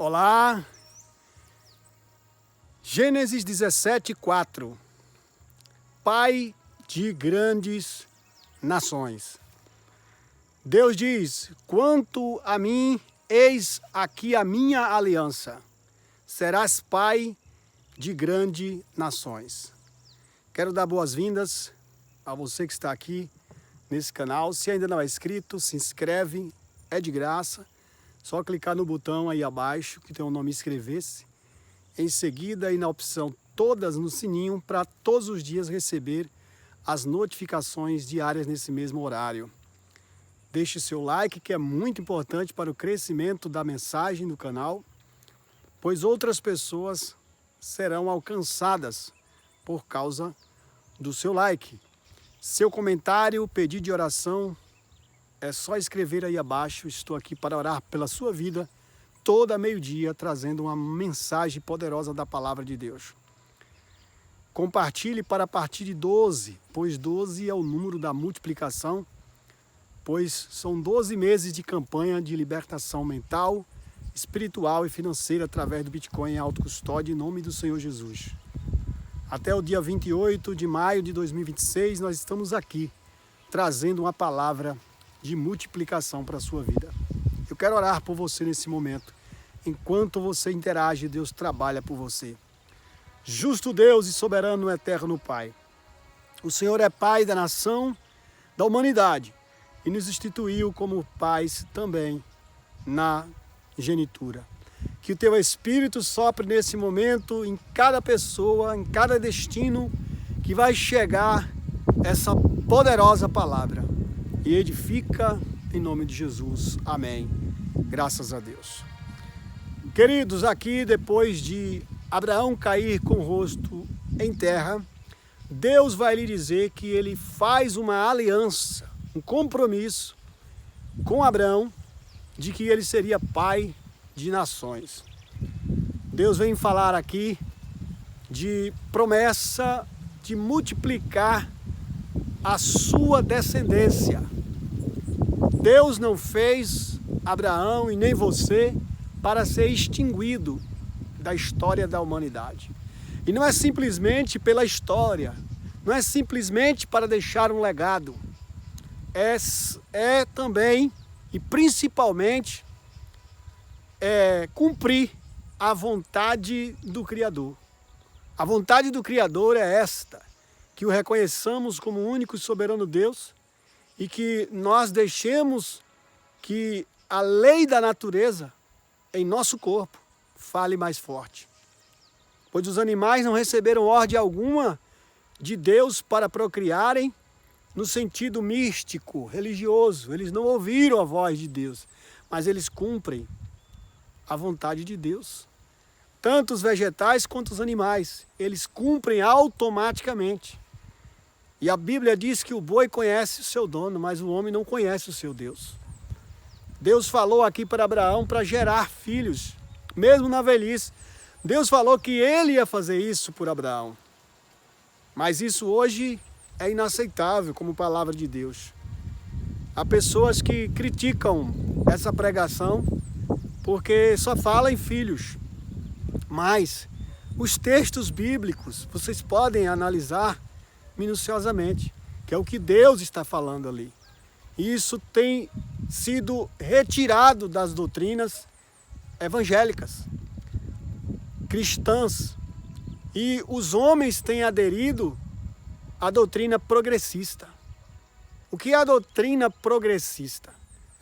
Olá, Gênesis 17:4. Pai de grandes nações. Deus diz: quanto a mim, eis aqui a minha aliança. Serás pai de grandes nações. Quero dar boas-vindas a você que está aqui nesse canal. Se ainda não é inscrito, se inscreve, é de graça. Só clicar no botão aí abaixo que tem o nome inscrever-se. Em seguida, aí na opção todas no sininho para todos os dias receber as notificações diárias nesse mesmo horário. Deixe seu like, que é muito importante para o crescimento da mensagem do canal, pois outras pessoas serão alcançadas por causa do seu like. Seu comentário, pedido de oração, é só escrever aí abaixo. Estou aqui para orar pela sua vida, toda meio-dia, trazendo uma mensagem poderosa da palavra de Deus. Compartilhe para a partir de 12, pois 12 é o número da multiplicação, pois são 12 meses de campanha de libertação mental, espiritual e financeira através do Bitcoin em autocustódia, em nome do Senhor Jesus. Até o dia 28 de maio de 2026, nós estamos aqui, trazendo uma palavra de multiplicação para a sua vida. Eu quero orar por você nesse momento. Enquanto você interage, Deus trabalha por você. Justo Deus e soberano eterno Pai, o Senhor é Pai da nação, da humanidade, e nos instituiu como pais também na genitura. Que o Teu Espírito sopre nesse momento em cada pessoa, em cada destino que vai chegar essa poderosa palavra. E edifica em nome de Jesus. Amém. Graças a Deus. Queridos, aqui depois de Abraão cair com o rosto em terra, Deus vai lhe dizer que ele faz uma aliança, um compromisso com Abraão de que ele seria pai de nações. Deus vem falar aqui de promessa de multiplicar a sua descendência. Deus não fez Abraão e nem você para ser extinguido da história da humanidade. E não é simplesmente pela história, não é simplesmente para deixar um legado. É também e principalmente cumprir a vontade do Criador. A vontade do Criador é esta: que o reconheçamos como o único e soberano Deus e que nós deixemos que a lei da natureza em nosso corpo fale mais forte. Pois os animais não receberam ordem alguma de Deus para procriarem no sentido místico, religioso. Eles não ouviram a voz de Deus, mas eles cumprem a vontade de Deus. Tanto os vegetais quanto os animais, eles cumprem automaticamente. E a Bíblia diz que o boi conhece o seu dono, mas o homem não conhece o seu Deus. Deus falou aqui para Abraão para gerar filhos, mesmo na velhice. Deus falou que ele ia fazer isso por Abraão. Mas isso hoje é inaceitável como palavra de Deus. Há pessoas que criticam essa pregação porque só fala em filhos. Mas os textos bíblicos vocês podem analisar minuciosamente, que é o que Deus está falando ali. Isso tem sido retirado das doutrinas evangélicas, cristãs, e os homens têm aderido à doutrina progressista. O que é a doutrina progressista?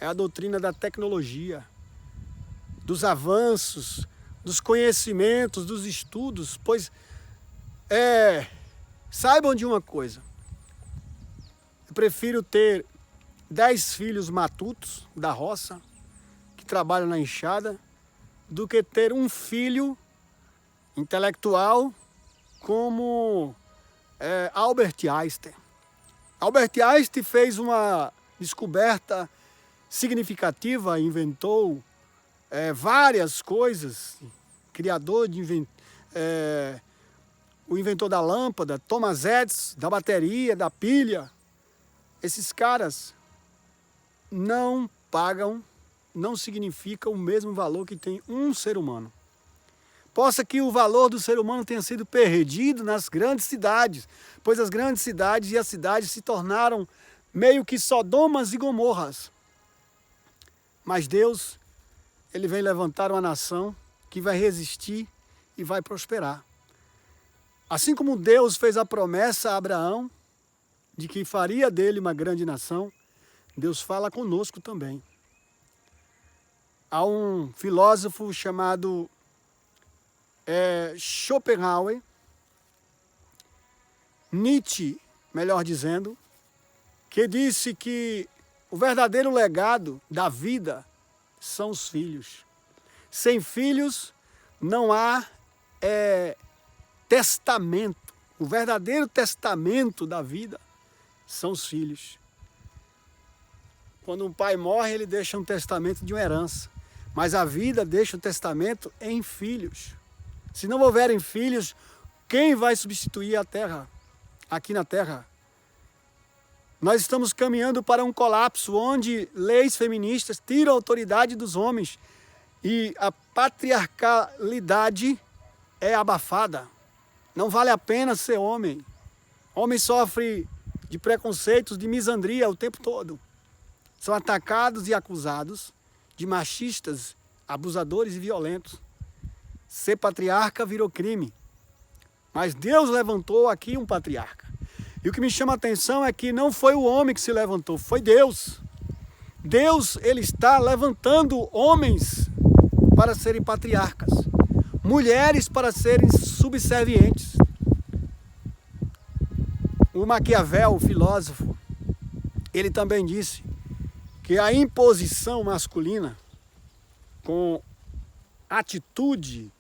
É a doutrina da tecnologia, dos avanços, dos conhecimentos, dos estudos, pois saibam de uma coisa: eu prefiro ter 10 filhos matutos da roça, que trabalham na enxada, do que ter um filho intelectual como Albert Einstein. Albert Einstein fez uma descoberta significativa, inventou várias coisas, o inventor da lâmpada, Thomas Edison, da bateria, da pilha. Esses caras não pagam não significa o mesmo valor que tem um ser humano. Possa que o valor do ser humano tenha sido perdido nas grandes cidades, pois as grandes cidades e as cidades se tornaram meio que Sodomas e Gomorras. Mas Deus, Ele vem levantar uma nação que vai resistir e vai prosperar. Assim como Deus fez a promessa a Abraão de que faria dele uma grande nação, Deus fala conosco também. Há um filósofo chamado Schopenhauer, Nietzsche, melhor dizendo, que disse que o verdadeiro legado da vida são os filhos. Sem filhos não há testamento. O verdadeiro testamento da vida são os filhos. Quando um pai morre, ele deixa um testamento de uma herança. Mas a vida deixa o testamento em filhos. Se não houverem filhos, quem vai substituir a terra? Aqui na terra. Nós estamos caminhando para um colapso onde leis feministas tiram a autoridade dos homens e a patriarcalidade é abafada. Não vale a pena ser homem. Homem sofre de preconceitos, de misandria o tempo todo. São atacados e acusados de machistas, abusadores e violentos. Ser patriarca virou crime. Mas Deus levantou aqui um patriarca. E o que me chama a atenção é que não foi o homem que se levantou, foi Deus. Deus, Ele está levantando homens para serem patriarcas, mulheres para serem subservientes. O Maquiavel, o filósofo, ele também disse que a imposição masculina com atitude,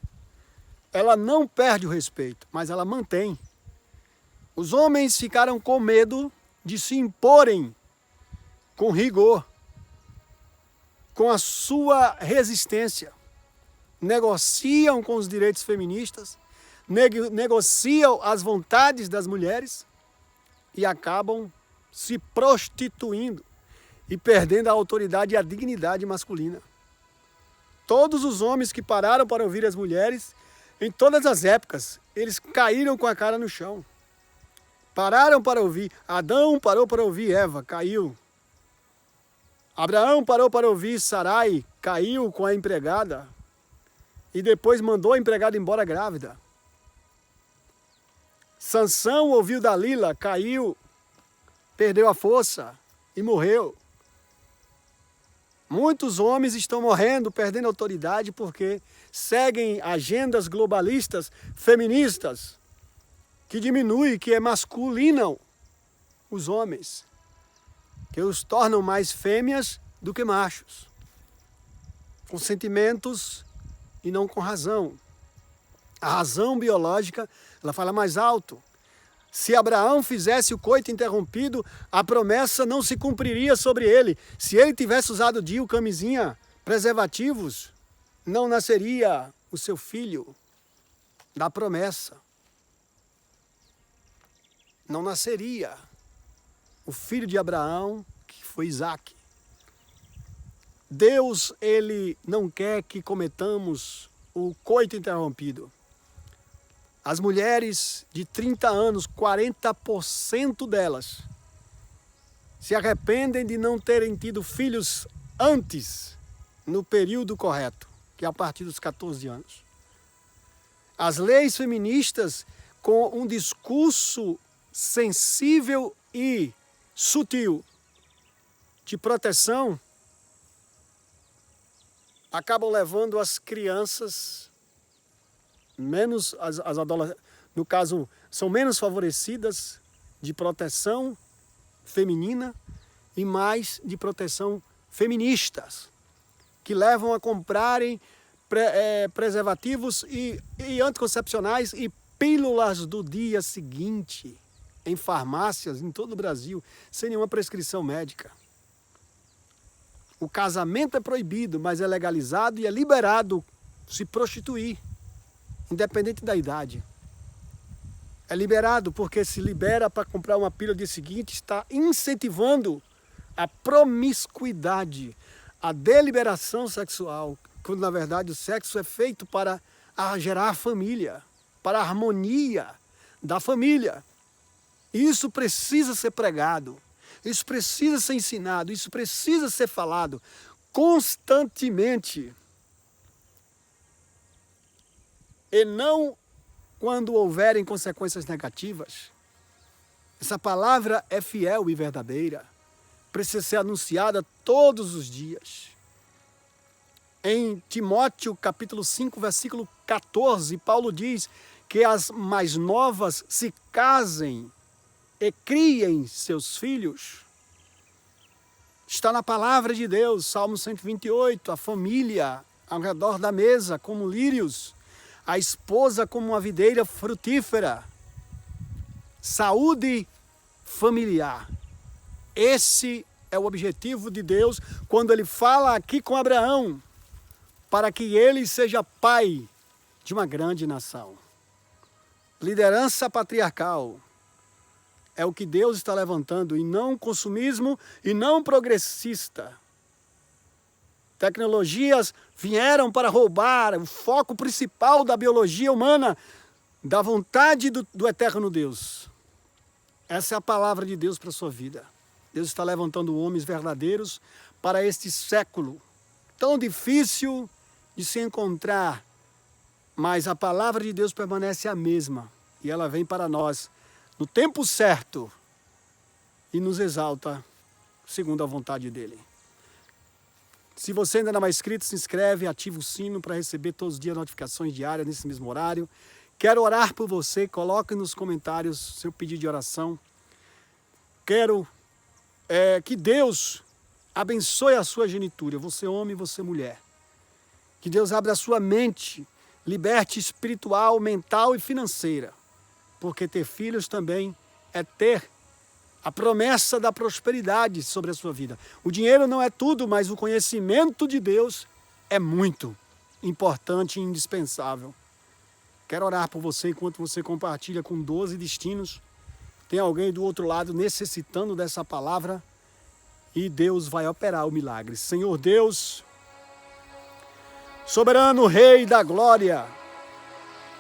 ela não perde o respeito, mas ela mantém. Os homens ficaram com medo de se imporem com rigor, com a sua resistência. Negociam com os direitos feministas, negociam as vontades das mulheres e acabam se prostituindo e perdendo a autoridade e a dignidade masculina. Todos os homens que pararam para ouvir as mulheres, em todas as épocas, eles caíram com a cara no chão. Pararam para ouvir. Adão parou para ouvir Eva, caiu. Abraão parou para ouvir Sarai, caiu com a empregada. E depois mandou a empregada embora grávida. Sansão ouviu Dalila, caiu, perdeu a força e morreu. Muitos homens estão morrendo, perdendo autoridade porque seguem agendas globalistas, feministas, que diminuem, que masculinam os homens, que os tornam mais fêmeas do que machos, com sentimentos e não com razão. A razão biológica, ela fala mais alto. Se Abraão fizesse o coito interrompido, a promessa não se cumpriria sobre ele. Se ele tivesse usado DIU, camisinha, preservativos, não nasceria o seu filho da promessa. Não nasceria o filho de Abraão, que foi Isaque. Deus, Ele não quer que cometamos o coito interrompido. As mulheres de 30 anos, 40% delas, se arrependem de não terem tido filhos antes, no período correto, que é a partir dos 14 anos. As leis feministas, com um discurso sensível e sutil de proteção, acabam levando as crianças menos, as adolescentes, no caso, são menos favorecidas de proteção feminina e mais de proteção feministas, que levam a comprarem preservativos e anticoncepcionais e pílulas do dia seguinte em farmácias em todo o Brasil, sem nenhuma prescrição médica. O casamento é proibido, mas é legalizado e é liberado se prostituir, independente da idade. É liberado porque se libera para comprar uma pílula do dia seguinte, está incentivando a promiscuidade, a deliberação sexual, quando na verdade o sexo é feito para gerar família, para a harmonia da família. Isso precisa ser pregado, isso precisa ser ensinado, isso precisa ser falado constantemente. E não quando houverem consequências negativas. Essa palavra é fiel e verdadeira. Precisa ser anunciada todos os dias. Em Timóteo, capítulo 5, versículo 14, Paulo diz que as mais novas se casem e criem seus filhos. Está na palavra de Deus, Salmo 128, a família ao redor da mesa como lírios, a esposa como uma videira frutífera. Saúde familiar. Esse é o objetivo de Deus quando Ele fala aqui com Abraão, para que ele seja pai de uma grande nação. Liderança patriarcal é o que Deus está levantando, e não consumismo e não progressista. Tecnologias vieram para roubar o foco principal da biologia humana, da vontade do eterno Deus. Essa é a palavra de Deus para a sua vida. Deus está levantando homens verdadeiros para este século tão difícil de se encontrar, mas a palavra de Deus permanece a mesma, e ela vem para nós no tempo certo e nos exalta segundo a vontade dele. Se você ainda não é inscrito, se inscreve, ativa o sino para receber todos os dias notificações diárias nesse mesmo horário. Quero orar por você, coloque nos comentários seu pedido de oração. Quero que Deus abençoe a sua genitura, você homem e você mulher. Que Deus abra a sua mente, liberte espiritual, mental e financeira. Porque ter filhos também é ter a promessa da prosperidade sobre a sua vida. O dinheiro não é tudo, mas o conhecimento de Deus é muito importante e indispensável. Quero orar por você enquanto você compartilha com 12 destinos. Tem alguém do outro lado necessitando dessa palavra e Deus vai operar o milagre. Senhor Deus, soberano Rei da glória,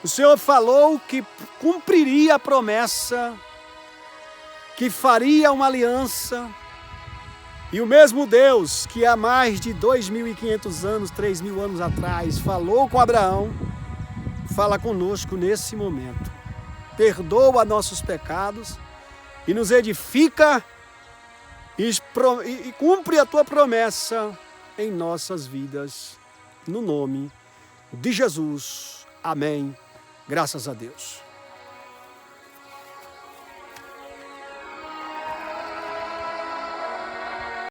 o Senhor falou que cumpriria a promessa, que faria uma aliança, e o mesmo Deus que há mais de 2.500 anos, 3.000 anos atrás, falou com Abraão, fala conosco nesse momento. Perdoa nossos pecados e nos edifica e cumpre a tua promessa em nossas vidas. No nome de Jesus. Amém. Graças a Deus.